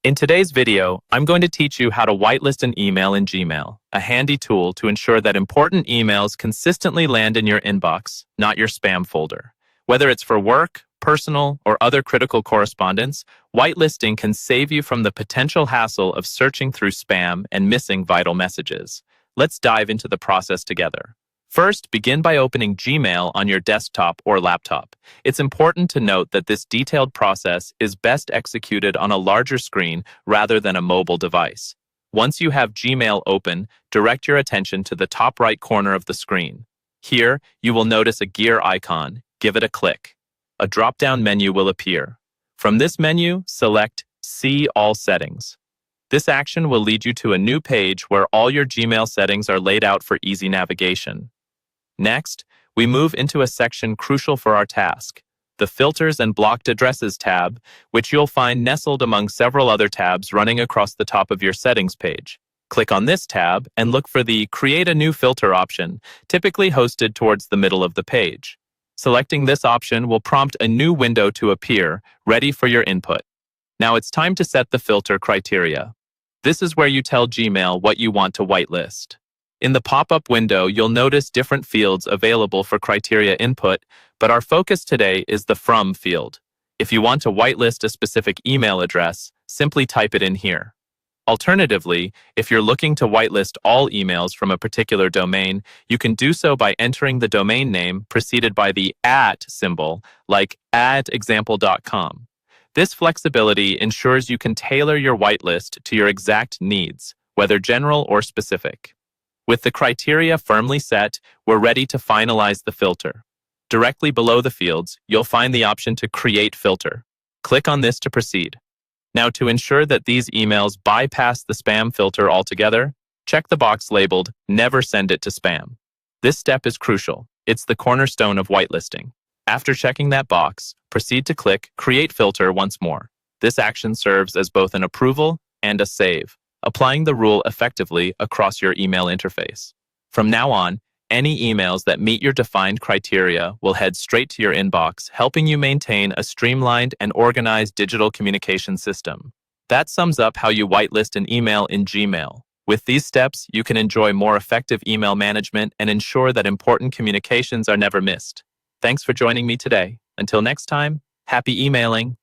In today's video, I'm going to teach you how to whitelist an email in Gmail, a handy tool to ensure that important emails consistently land in your inbox, not your spam folder. Whether it's for work, personal, or other critical correspondence, whitelisting can save you from the potential hassle of searching through spam and missing vital messages. Let's dive into the process together. First, begin by opening Gmail on your desktop or laptop. It's important to note that this detailed process is best executed on a larger screen rather than a mobile device. Once you have Gmail open, direct your attention to the top right corner of the screen. Here, you will notice a gear icon. Give it a click. A drop-down menu will appear. From this menu, select See All Settings. This action will lead you to a new page where all your Gmail settings are laid out for easy navigation. Next, we move into a section crucial for our task, the Filters and Blocked Addresses tab, which you'll find nestled among several other tabs running across the top of your settings page. Click on this tab and look for the Create a New Filter option, typically hosted towards the middle of the page. Selecting this option will prompt a new window to appear, ready for your input. Now it's time to set the filter criteria. This is where you tell Gmail what you want to whitelist. In the pop-up window, you'll notice different fields available for criteria input, but our focus today is the From field. If you want to whitelist a specific email address, simply type it in here. Alternatively, if you're looking to whitelist all emails from a particular domain, you can do so by entering the domain name preceded by the @ symbol, like @example.com. This flexibility ensures you can tailor your whitelist to your exact needs, whether general or specific. With the criteria firmly set, we're ready to finalize the filter. Directly below the fields, you'll find the option to Create Filter. Click on this to proceed. Now, to ensure that these emails bypass the spam filter altogether, check the box labeled Never Send It to Spam. This step is crucial. It's the cornerstone of whitelisting. After checking that box, proceed to click Create Filter once more. This action serves as both an approval and a save, applying the rule effectively across your email interface. From now on, any emails that meet your defined criteria will head straight to your inbox, helping you maintain a streamlined and organized digital communication system. That sums up how you whitelist an email in Gmail. With these steps, you can enjoy more effective email management and ensure that important communications are never missed. Thanks for joining me today. Until next time, happy emailing.